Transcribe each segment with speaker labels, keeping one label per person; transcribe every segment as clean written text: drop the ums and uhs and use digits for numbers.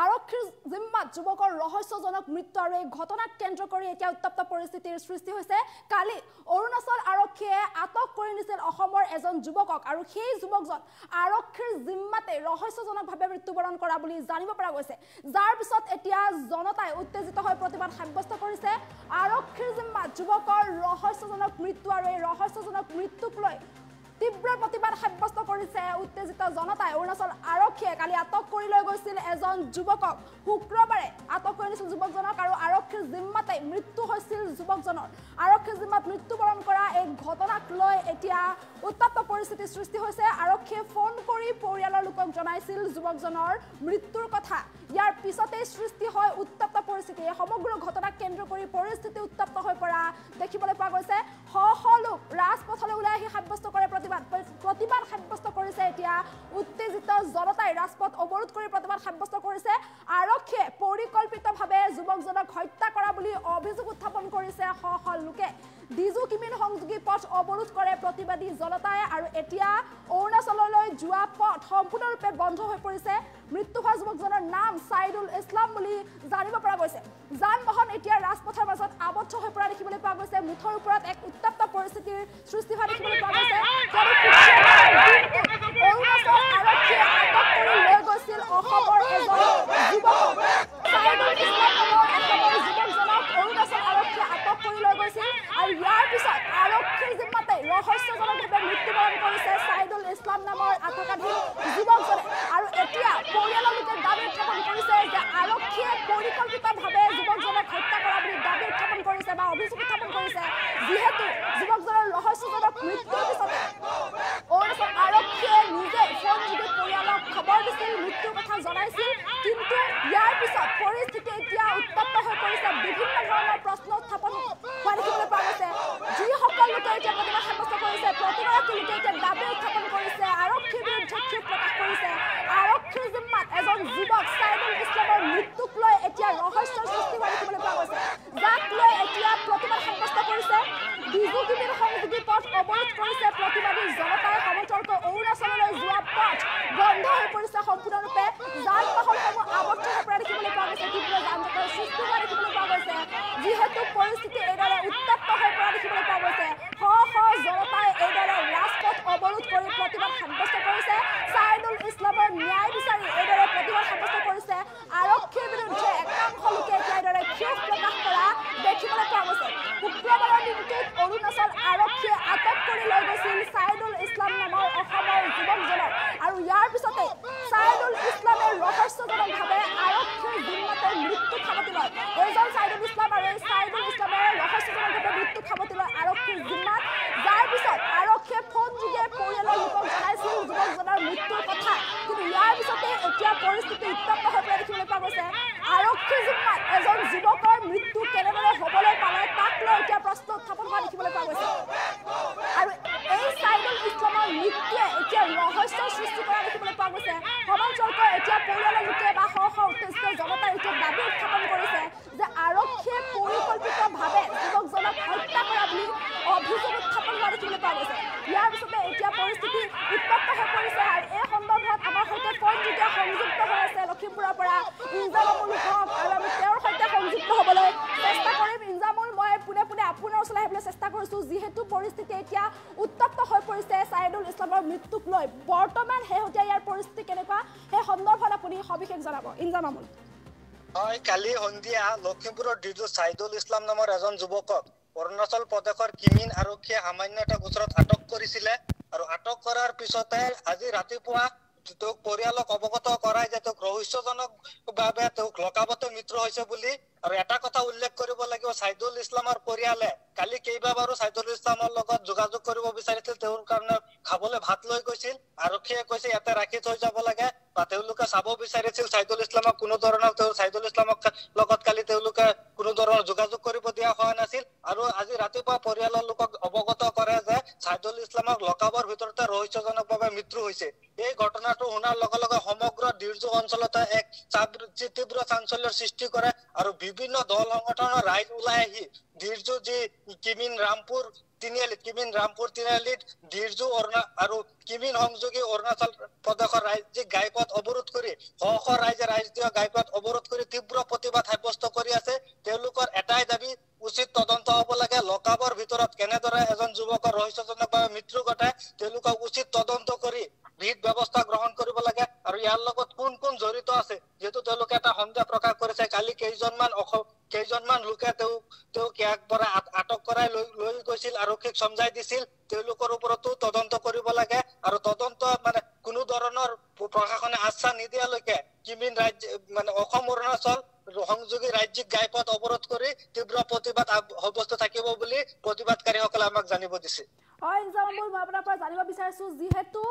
Speaker 1: আৰক্ষীৰ জিম্মাত যুৱকৰ ৰহস্যজনক মৃত্যু আৰু এই ঘটনাক কেন্দ্ৰ কৰি এতিয়া উত্তপ্ত পৰিস্থিতিৰ সৃষ্টি হৈছে। কালি অৰুণাচল আৰক্ষীয়ে আটক কৰি নিছিল অসমৰ এজন যুৱকক আৰু সেই যুৱকজন আৰক্ষীৰ জিম্মাতে ৰহস্যজনকভাৱে মৃত্যুবৰণ কৰা বুলি জানিব পৰা গৈছে, যাৰ পিছত এতিয়া জনতাই উত্তেজিত হৈ প্ৰতিবাদ সাব্যস্ত কৰিছে। আৰক্ষীৰ জিম্মাত যুৱকৰ ৰহস্যজনক মৃত্যু আৰু এই ৰহস্যজনক মৃত্যুক লৈ তীব্ৰ প্ৰতিবাদ সাব্যস্ত কৰিছে উত্তেজিত জনতাই। অৰুণাচল আৰক্ষীয়ে কালি আটক কৰি লৈ গৈছিল এজন যুৱকক, শুক্ৰবাৰে আটক কৰি নিছিল যুৱকজনক আৰু আৰক্ষীৰ জিম্মাতে মৃত্যু হৈছিল যুৱকজনৰ। আৰক্ষীৰ জিম্মাত মৃত্যুবৰণ কৰা এই ঘটনাক লৈ এতিয়া উত্তপ্ত পৰিস্থিতিৰ সৃষ্টি হৈছে। আৰক্ষীয়ে ফোন কৰি পৰিয়ালৰ লোকক জনাইছিল যুৱকজনৰ মৃত্যুৰ কথা। ইয়াৰ পিছতেই সৃষ্টি হয় উত্তপ্ত পৰিস্থিতি। এই সমগ্ৰ ঘটনাক কেন্দ্ৰ কৰি পৰিস্থিতি উত্তপ্ত হৈ পৰা দেখিবলৈ পোৱা গৈছে। শ শ লোক ৰাজপথলৈ ওলাই আহি সাব্যস্ত কৰে প্ৰতিবাদ সাব্যস্ত কৰিছে। এতিয়া উত্তেজিত জনতাই ৰাজপথ অৱৰোধ কৰি প্ৰতিবাদ সাব্যস্ত কৰিছে। আৰক্ষীয়ে পৰিকল্পিতভাৱে যুৱকজনক হত্যা কৰা বুলি অভিযোগ উত্থাপন কৰিছে শ শ লোকে। ডিজু কিমিন সংযোগী পথ অৱৰোধ কৰে প্ৰতিবাদী জনতাই আৰু এতিয়া অৰুণাচললৈ যোৱা পথ সম্পূৰ্ণৰূপে বন্ধ হৈ পৰিছে। মৃত্যু হোৱা যুৱকজনৰ নাম ছাইদুল ইছলাম বুলি জানিব পৰা গৈছে। যান বাহন এতিয়া ৰাজপথৰ মাজত আবদ্ধ হৈ পৰা দেখিবলৈ পোৱা গৈছে। মুঠৰ ওপৰত এক উত্তপ্ত পৰিস্থিতিৰ সৃষ্টি হোৱা দেখিবলৈ পোৱা গৈছে। অৰুণাচল আৰক্ষীয়ে আটক কৰি লৈ গৈছিল অসমৰ এজন যুৱকক, ছাইদুল ইছলাম নামৰ এসময়ৰ যুৱকজনক অৰুণাচল আৰক্ষীয়ে আটক কৰি লৈ গৈছিল আৰু ইয়াৰ পিছত আৰক্ষীৰ জিম্মাতে ৰহস্যজনকভাৱে মৃত্যুবৰণ কৰিছে ছাইদুল ইছলাম নামৰ আটকাধীন যুৱকজনে। আৰু এতিয়া পৰিয়ালৰ লোকে দাবী উত্থাপন কৰিছে যে আৰক্ষীয়ে পৰিকল্পিতভাৱে যুৱকজনক হত্যা কৰা বুলি দাবী উত্থাপন কৰিছে বা অভিযোগ উত্থাপন কৰিছে, যিহেতু যুৱকজনৰ ৰহস্যজনক মৃত্যুৰ পিছতে অৰুণাচল আৰক্ষীয়ে নিজে ফোনযোগে পৰিয়ালক খবৰ দিছিল, মৃত্যুৰ কথা জনাইছিল। কিন্তু ইয়াৰ পিছত পৰিস্থিতি এতিয়া উত্তপ্ত হৈ পৰিছে। বিভিন্ন ধৰণৰ প্ৰশ্ন উত্থাপন হোৱা দেখিবলৈ পোৱা গৈছে। যিসকল লোকে এতিয়া প্ৰতিবাদ সাব্যস্ত কৰিছে, প্ৰতিগৰাকী লোকে এতিয়া দাবী উত্থাপন কৰিছে, আৰক্ষীৰ বিৰুদ্ধে ক্ষোভ প্ৰকাশ কৰিছে। আৰক্ষীৰ জিম্মাত এজন যুৱক ছাইদুল ইছলামৰ মৃত্যুক লৈ এতিয়া ৰহস্যৰ সৃষ্টি হোৱা দেখিবলৈ পোৱা গৈছে, যাক লৈ এতিয়া প্ৰতিবাদ সাব্যস্ত কৰিছে। ডিজু কিমিন সংযোগী পথ অৱৰোধ কৰিছে প্ৰতিবাদী জনতাই। সমতলকৈ অৰুণাচললৈ যোৱা পথ বন্ধ হৈ পৰিছে সম্পূৰ্ণৰূপে। যান বাহনসমূহ আবদ্ধ হৈ পৰা দেখিবলৈ পোৱা গৈছে। তীব্ৰ যান জঁটৰ সৃষ্টি হোৱা দেখিবলৈ পোৱা গৈছে, যিহেতু পৰিস্থিতি এইদৰে উত্তপ্ত হৈ পৰা দেখিবলৈ পোৱা গৈছে। শ শ জনতাই এইদৰে ৰাজপথ অৱৰোধ কৰি প্ৰতিবাদ সাব্যস্ত কৰিছে। ছাইদুল ইছলামৰ ন্যায় বিচাৰি এইদৰে প্ৰতিবাদ সাব্যস্ত কৰিছে। আৰক্ষীৰ বিৰুদ্ধে একাংশ লোকে এতিয়া এইদৰে ক্ষোভ প্ৰকাশ কৰা দেখিবলৈ পোৱা গৈছে। শুক্ৰবাৰৰ দিনটোত অৰুণাচল আৰক্ষীয়ে আটক কৰি লৈ গৈছিল ছাইদুল ইছলাম নামৰ অসমৰ যুৱকজনক আৰু ইয়াৰ পিছতে ছাইদুল ইছলামে ৰহস্যজনকভাৱে আৰক্ষীৰ জিম্মাতে মৃত্যু সাৱটি লয়। এইজন ছাইদুল ইছলাম আৰু এই ছাইদুল ইছলামে ৰহস্যজনকভাৱে মৃত্যু সাৱটি লয় আৰক্ষীৰ জিম্মাত, যাৰ পিছত আৰক্ষীয়ে ফোনযোগে পৰিয়ালৰ লোকক জনাইছিল যুৱকজনৰ মৃত্যুৰ কথা। কিন্তু ইয়াৰ পিছতে এতিয়া পৰিস্থিতি উত্তপ্ত হৈ পৰা দেখিবলৈ পোৱা গৈছে। আৰক্ষীৰ জিম্মাত এজন যুৱকৰ মৃত্যু কেনেদৰে হ'বলৈ পালে তাক লৈ এতিয়া প্ৰশ্ন উত্থাপন হোৱা দেখিবলৈ পোৱা গৈছে। আৰু এই ছাইদুল ইছলামৰ মৃত্যুৱে এতিয়া ৰহস্যৰ সৃষ্টি কৰা দেখিবলৈ পোৱা গৈছে। সমান্তৰালকৈ এতিয়া পৰিয়ালৰ লোকে বা শ শ উত্তেজিত জনতাই এতিয়া দাবী উত্থাপন কৰিছে যে আৰক্ষীয়ে পৰিকল্পিতভাৱে যুৱকজনক হত্যা কৰা বুলি অভিযোগ উত্থাপন হোৱা দেখিবলৈ পোৱা গৈছে। ইয়াৰ পিছতে এতিয়া পৰিস্থিতি উত্তপ্ত হৈ পৰিছে আৰু এই সন্দৰ্ভত আমাৰ সৈতে ফোনযোগে সংযুক্ত হৈ আছে লখিমপুৰৰ পৰা ইনজামুল হক আৰু আমি তেওঁৰ সৈতে সংযুক্ত হ'বলৈ চেষ্টা কৰিম। ইনজামুল, মই পোনে পোনে আপোনাৰ ওচৰলৈ আহিবলৈ চেষ্টা কৰিছোঁ, যিহেতু পৰিস্থিতি এতিয়া উত্তপ্ত হৈ পৰিছে ছাইদুল ইছলামৰ মৃত্যুক লৈ। বৰ্তমান শেহতীয়া ইয়াৰ পৰিস্থিতি কেনেকুৱা সেই সন্দৰ্ভত আপুনি সবিশেষ জনাব। ইনজামুল।
Speaker 2: হয়, কালি সন্ধিয়া লখিমপুৰৰ ডিজু ছাইদুল ইছলাম নামৰ এজন যুৱকক অৰুণাচল প্ৰদেশৰ কিমিন আৰক্ষীয়ে সামান্য এটা গোচৰত আটক কৰিছিলে আৰু আটক কৰাৰ পিছতে আজি ৰাতিপুৱা তেওঁক পৰিয়ালক অৱগত কৰাই যে তেওঁক ৰহস্যজনকভাৱে তেওঁক লকাবতে মৃত্যু হৈছে বুলি। আৰু এটা কথা উল্লেখ কৰিব লাগিব, ছাইদুল ইছলামৰ পৰিয়ালে কালি কেইবাবাৰো ছাইদুল ইছলামৰ লগত যোগাযোগ কৰিব বিচাৰিছিল, তেওঁৰ কাৰণে খাবলৈ ভাত লৈ গৈছিল। আৰক্ষীয়ে কৈছে ইয়াতে ৰাখি থৈ যাব লাগে বা তেওঁলোকে চাব বিচাৰিছিল ছাইদুল ইছলামক। কোনো ধৰণৰ ছাইদুল ইছলামক লগত কালি তেওঁলোকে কোনো ধৰণৰ যোগাযোগ কৰিব দিয়া হোৱা নাছিল। আৰু আজি ৰাতিপুৱা পৰিয়ালৰ লোকক অৱগত কৰে যে ছাইদুল ইছলামক লকাবৰ ভিতৰতে ৰহস্যজনকভাৱে মৃত্যু হৈছে। এই ঘটনাটো শুনাৰ লগে লগে সমগ্ৰ ডিৰজু অঞ্চলতে এক তীব্ৰ চাঞ্চল্যৰ সৃষ্টি কৰে আৰু বিভিন্ন দল সংগঠনৰ ৰাইজ ওলাই আহি ডিৰজু যি কিমিন ৰামপুৰ তিনিআলিত কিমিন ৰামপুৰ তিনিআলিত ধীৰজু আৰু কিমিন সংযোগী অৰুণাচল প্ৰদেশৰ ৰাজ্যিক ঘাইপথ অৱৰোধ কৰি শ ৰাইজে ৰাষ্ট্ৰীয় ঘাইপথ অৱৰোধ কৰি তীব্ৰ প্ৰতিবাদ সাব্যস্ত কৰি আছে। তেওঁলোকৰ এটাই দাবী উচিত তদন্ত হ'ব লাগে। লকআপৰ ভিতৰত কেনেদৰে এজন যুৱকৰ ৰহস্যজনকভাৱে মৃত্যু ঘটায় তেওঁলোকক উচিত তদন্ত কৰি বিহিত ব্যৱস্থা গ্ৰহণ কৰিব লাগে আৰু ইয়াৰ লগত কোন কোন জড়িত আছে যেহেতু তেওঁলোকে এটা সন্দেহ প্ৰকাশ কৰিছে। কালি কেইজনমান লোকে তেওঁক ইয়াৰ পৰা আটক কৰাই লৈ গৈছিল, আৰক্ষীক সমজাই দিছিল। তেওঁলোকৰ ওপৰতো তদন্ত কৰিব লাগে আৰু তদন্ত মানে কোনো ধৰণৰ প্ৰশাসনে আশ্বাস নিদিয়ালৈকে কিমিন ৰাজ্য মানে অসম অৰুণাচল সংযোগী ৰাজ্যিক ঘাইপথ অৱৰোধ কৰি তীব্ৰ প্ৰতিবাদ অব্যাহত থাকিব বুলি প্ৰতিবাদকাৰীসকলে আমাক জানিব দিছে।
Speaker 1: হয় ইনজামুল, মই আপোনাৰ পৰা জানিব বিচাৰিছো যিহেতু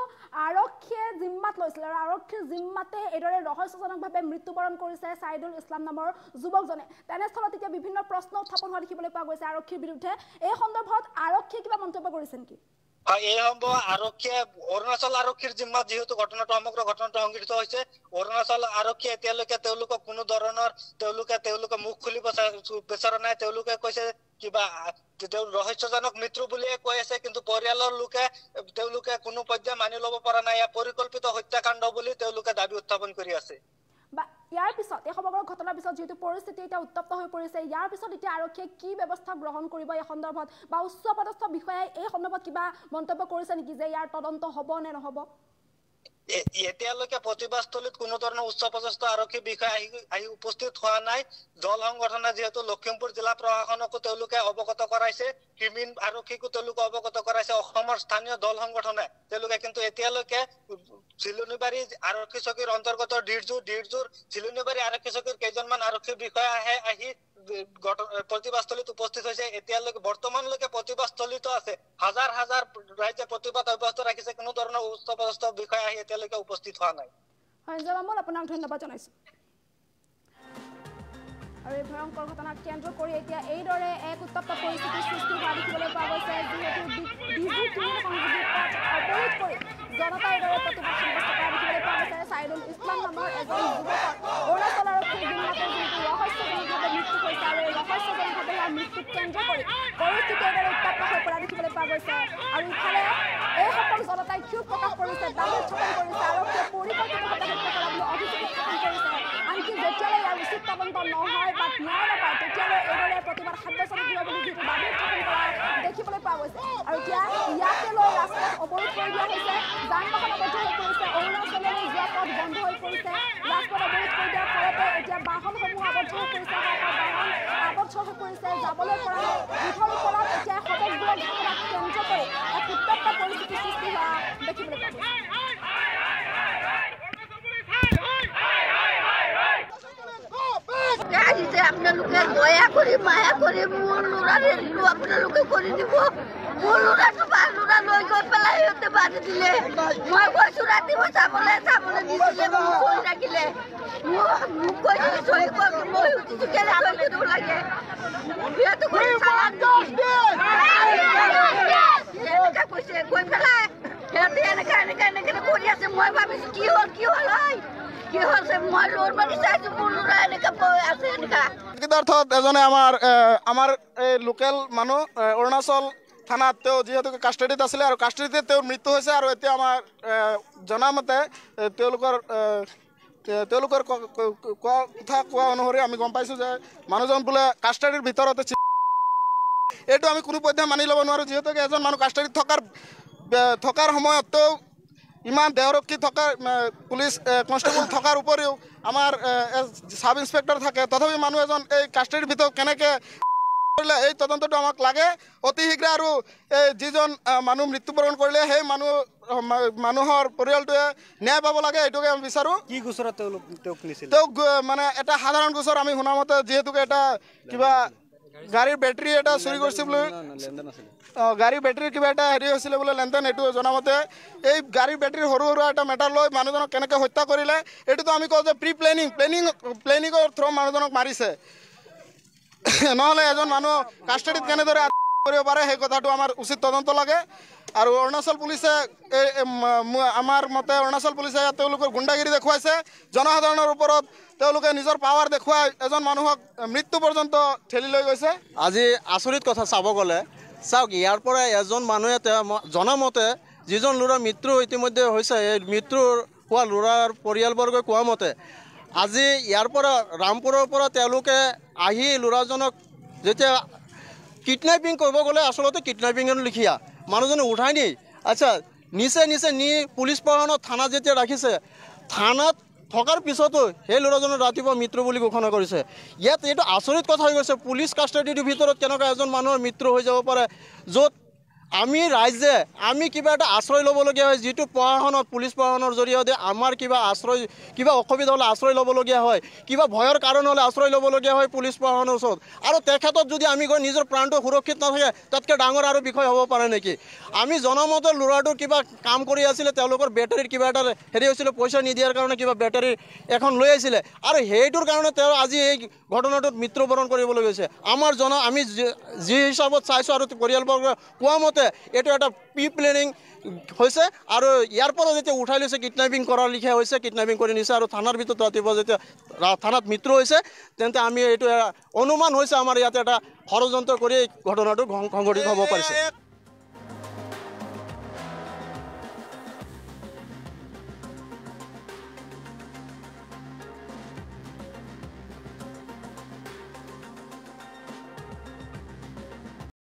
Speaker 1: আৰক্ষীয়ে জিম্মাত লৈছিল আৰু আৰক্ষীৰ জিম্মাতে এইদৰে ৰহস্যজনকভাৱে মৃত্যুবৰণ কৰিছে ছাইদুল ইছলাম নামৰ যুৱকজনে, তেনেস্থলত এতিয়া বিভিন্ন প্ৰশ্ন উত্থাপন হোৱা দেখিবলৈ পোৱা গৈছে আৰক্ষীৰ বিৰুদ্ধে। এই সন্দৰ্ভত আৰক্ষীয়ে কিবা মন্তব্য কৰিছে নেকি?
Speaker 2: এই সম্ভৱ আৰক্ষীয়ে অৰুণাচল আৰক্ষীৰ জিম্মাত যিহেতু সমগ্ৰ ঘটনাটো সংঘটিত হৈছে, অৰুণাচল আৰক্ষীয়ে এতিয়ালৈকে তেওঁলোকক কোনো ধৰণৰ তেওঁলোকে মুখ খুলিব বিচৰা নাই। তেওঁলোকে কৈছে কিবা ৰহস্যজনক মৃত্যু বুলিয়ে কৈ আছে, কিন্তু পৰিয়ালৰ লোকে তেওঁলোকে কোনো পৰ্যায় মানি ল'ব পৰা নাই। পৰিকল্পিত হত্যাকাণ্ড বুলি তেওঁলোকে দাবী উত্থাপন কৰি আছে।
Speaker 1: ইয়াৰ পিছত এই সমগ্ৰ ঘটনাৰ পিছত যিহেতু পৰিস্থিতি এতিয়া উত্তপ্ত হৈ পৰিছে, ইয়াৰ পিছত এতিয়া আৰক্ষীয়ে কি ব্যৱস্থা গ্ৰহণ কৰিব এই সন্দৰ্ভত বা উচ্চপদস্থ বিষয়াই এই সন্দৰ্ভত কিবা মন্তব্য কৰিছে নেকি যে ইয়াৰ তদন্ত হ'ব নে নহ'ব?
Speaker 2: এতিয়ালৈকে প্ৰতিবাদস্থলীত কোনো ধৰণৰ উচ্চপদস্থ আৰক্ষী বিষয়া আহি উপস্থিত হোৱা নাই। দল সংগঠনে যিহেতু লখিমপুৰ জিলা প্ৰশাসনকো তেওঁলোকে অৱগত কৰাইছে, কিমিন আৰক্ষীকো তেওঁলোকে অৱগত কৰাইছে, অসমৰ স্থানীয় দল সংগঠনে তেওঁলোকে কিন্তু এতিয়ালৈকে চিলুনিবাৰী আৰক্ষী চকীৰ অন্তৰ্গত ধীৰজুৰ চিলুনিবাৰী আৰক্ষী চকীৰ কেইজনমান আৰক্ষী বিষয়া আহি প্ৰতিবাদস্থলীত উপস্থিত হৈছে। এতিয়ালৈকে বৰ্তমানলৈকে প্ৰতিবাদস্থলীতো আছে, হাজাৰ ৰাইজে প্ৰতিবাদ অব্যাহত ৰাখিছে, কোনো ধৰণৰ উচ্চপদস্থ বিষয়া আহি এতিয়ালৈকে উপস্থিত হোৱা নাই।
Speaker 1: হয় জামামুল, আপোনাক ধন্যবাদ জনাইছো। আৰু এই ভয়ংকৰ ঘটনাক কেন্দ্ৰ কৰি এতিয়া এইদৰে এক উত্তপ্ত পৰিস্থিতিৰ সৃষ্টি হোৱা দেখিবলৈ পোৱা গৈছে, যিহেতু অৱৰোধ কৰি জনতাই এইদৰে প্ৰতিবাদ সাব্যস্ত কৰা দেখিবলৈ পোৱা গৈছে। ছাইদুল ইছলাম নামৰ এজন যুৱকৰ অৰুণাচল আৰক্ষীৰ জিম্মাতে যিহেতু ৰহস্যজনকভাৱে মৃত্যু হৈছে আৰু এই ৰহস্যজনকভাৱে হোৱা মৃত্যুক কেন্দ্ৰ কৰি পৰিস্থিতি এইদৰে উত্তপ্ত হৈ পৰা দেখিবলৈ পোৱা গৈছে। আৰু ইফালে এইসকল জনতাই ক্ষোভ প্ৰকাশ কৰিছে, দাবী উত্থাপন কৰিছে, আৰক্ষীয়ে পৰিকল্পিতভাৱে হত্যা কৰা বুলি অভিযোগ উত্থাপন কৰিছে। আনকি যেতিয়ালৈ ইয়াৰ উচিত তদন্ত নহয় বা ন্যায় নাপায় তেতিয়ালৈ এইদৰে প্ৰতিবাদ সাব্যস্ত থাকিব বুলি যিটো দাবী উত্থাপন কৰা দেখিবলৈ পোৱা গৈছে। আৰু এতিয়া ইয়াকে লৈ ৰাস্তাত অৱৰোধ কৰি দিয়া হৈছে, যান বাহন আবদ্ধ হৈ পৰিছে, অৰুণাচললৈ যোৱা পথ বন্ধ হৈ পৰিছে। ৰাস্তাত অৱৰোধ কৰি দিয়াৰ ফলতে এতিয়া বাহনসমূহ আবদ্ধ হৈ পৰিছে, আবদ্ধ হৈ পৰিছে, যাবলৈ পৰা নাই। মুঠৰ ওপৰত এতিয়া সদস্যবোৰক ঘটনাক কেন্দ্ৰ কৰি এক উত্তপ্ত পৰিস্থিতিৰ সৃষ্টি হোৱা দেখিবলৈ পোৱা গৈছে।
Speaker 3: আপোনালোকে দয়া কৰি মায়া কৰি মোৰ ল'ৰাৰ হেৰিটো আপোনালোকে কৰি দিব। মোৰ ল'ৰাটো ল'ৰা লৈ গৈ পেলাই সিহঁতে বান্ধি দিলে। মই কৈছো ৰাতিপুৱা চাবলৈ দিছিলে, মোক চহি ৰাখিলে, মোক কৈছিলে চহী মই উঠিছো কেনে চহী কৰিব লাগে। সিহঁতে কৈছে গৈ পেলাই সিহঁতে এনেকে কৰি আছে। মই ভাবিছো কি হ'ল কি হৈছে, মই লোৰ মাৰি চাইছো মোৰ ল'ৰা এনেকে আছে এনেকা।
Speaker 4: এজনে আমাৰ এই লোকেল মানুহ অৰুণাচল থানাত তেওঁ যিহেতু কাষ্টডিত আছিলে আৰু কাষ্টডিতে তেওঁৰ মৃত্যু হৈছে। আৰু এতিয়া আমাৰ জনামতে তেওঁলোকৰ কথা কোৱা অনুসৰি আমি গম পাইছোঁ যে মানুহজন বোলে কাষ্টডিৰ ভিতৰতে। এইটো আমি কোনো পধ্যে মানি ল'ব নোৱাৰোঁ, যিহেতু এজন মানুহ কাষ্টডিত থকাৰ সময়ত তেওঁ ইমান দেহৰক্ষী থকাৰ পুলিচ কনষ্টেবল থকাৰ উপৰিও আমাৰ সাব ইন্সপেক্টৰ থাকে, তথাপি মানুহ এজন এই কাষ্টডিৰ ভিতৰত কেনেকৈ কৰিলে এই তদন্তটো আমাক লাগে অতি শীঘ্ৰে। আৰু এই যিজন মানুহ মৃত্যুবৰণ কৰিলে সেই মানুহৰ পৰিয়ালটোৱে ন্যায় পাব লাগে, এইটোকে আমি বিচাৰোঁ।
Speaker 5: কি গোচৰত
Speaker 4: তেওঁক মানে এটা সাধাৰণ গোচৰ আমি শুনামতে যিহেতুকে এটা কিবা গাড়ীৰ বেটাৰী এটা চুৰি কৰিছে বুলি, গাড়ীৰ বেটাৰীৰ কিবা এটা হেৰি হৈছিলে বোলে লেনদেন, এইটো জনামতে এই গাড়ীৰ বেটাৰীৰ সৰু এটা মেটাৰ লৈ মানুহজনক কেনেকৈ হত্যা কৰিলে এইটোতো আমি কওঁ যে প্লেনিঙৰ থ্ৰু মানুহজনক মাৰিছে। নহ'লে এজন মানুহ কাষ্টডিত কেনেদৰে কৰিব পাৰে সেই কথাটো আমাৰ উচিত তদন্ত লাগে। আৰু অৰুণাচল পুলিচে আমাৰ মতে অৰুণাচল পুলিচে তেওঁলোকৰ গুণ্ডাগিৰি দেখুৱাইছে, জনসাধাৰণৰ ওপৰত তেওঁলোকে নিজৰ পাৱাৰ দেখুৱাই এজন মানুহক মৃত্যু পৰ্যন্ত ঠেলি লৈ গৈছে।
Speaker 5: আজি আচৰিত কথা চাব গ'লে চাওক ইয়াৰ পৰা এজন মানুহে জনামতে যিজন ল'ৰাৰ মৃত্যু ইতিমধ্যে হৈছে এই মৃত্যু হোৱা ল'ৰাৰ পৰিয়ালবৰ্গই কোৱা মতে আজি ইয়াৰ পৰা ৰামপুৰৰ পৰা তেওঁলোকে আহি ল'ৰাজনক যেতিয়া কিডনেপিং কৰিব গ'লে আচলতে কিডনেপিঙৰ লিখিয়া মানুহজনে উঠাই নি আচ্ছা নিচে নি পুলিচ প্ৰশাসনত থানাত যেতিয়া ৰাখিছে থানাত থকাৰ পিছতো সেই ল'ৰাজনৰ ৰাতিপুৱা মৃত্যু বুলি ঘোষণা কৰিছে ইয়াত এইটো আচৰিত কথা হৈ গৈছে পুলিচ কাষ্টাডিৰ ভিতৰত কেনেকুৱা এজন মানুহৰ মৃত্যু হৈ যাব পাৰে য'ত আমি ৰাইজে আমি কিবা এটা আশ্ৰয় ল'বলগীয়া হয় যিটো প্ৰশাসনত পুলিচ প্ৰশাসনৰ জৰিয়তে আমাৰ কিবা অসুবিধা হ'লে আশ্ৰয় ল'বলগীয়া হয় কিবা ভয়ৰ কাৰণ হ'লে আশ্ৰয় ল'বলগীয়া হয় পুলিচ প্ৰশাসনৰ ওচৰত আৰু তেখেতত যদি আমি গৈ নিজৰ প্ৰাণটো সুৰক্ষিত নাথাকে তাতকৈ ডাঙৰ আৰু বিষয় হ'ব পাৰে নেকি আমি জনামতে ল'ৰাটোৰ কিবা কাম কৰি আছিলে তেওঁলোকৰ বেটাৰীৰ কিবা এটা হেৰি হৈছিলে পইচা নিদিয়াৰ কাৰণে কিবা বেটাৰী এখন লৈ আহিছিলে আৰু সেইটোৰ কাৰণে তেওঁ আজি এই ঘটনাটোত মৃত্যুবৰণ কৰিবলৈ গৈছে আমাৰ আমি যি হিচাপত চাইছোঁ আৰু পৰিয়ালবৰ্গ কোৱা মতে এইটো এটা প্ৰি প্লেনিং হৈছে আৰু ইয়াৰ পৰা যেতিয়া উঠাই লৈছে কিডনেপিং কৰাৰ লিখা হৈছে কিডনেপিং কৰি নিছে আৰু থানাৰ ভিতৰত ৰাতিপুৱা যেতিয়া থানাত মৃত্যু হৈছে তেন্তে আমি এইটো অনুমান হৈছে আমাৰ ইয়াতে এটা ষড়যন্ত্ৰ কৰি ঘটনাটো সংঘটিত হ'ব পাৰিছে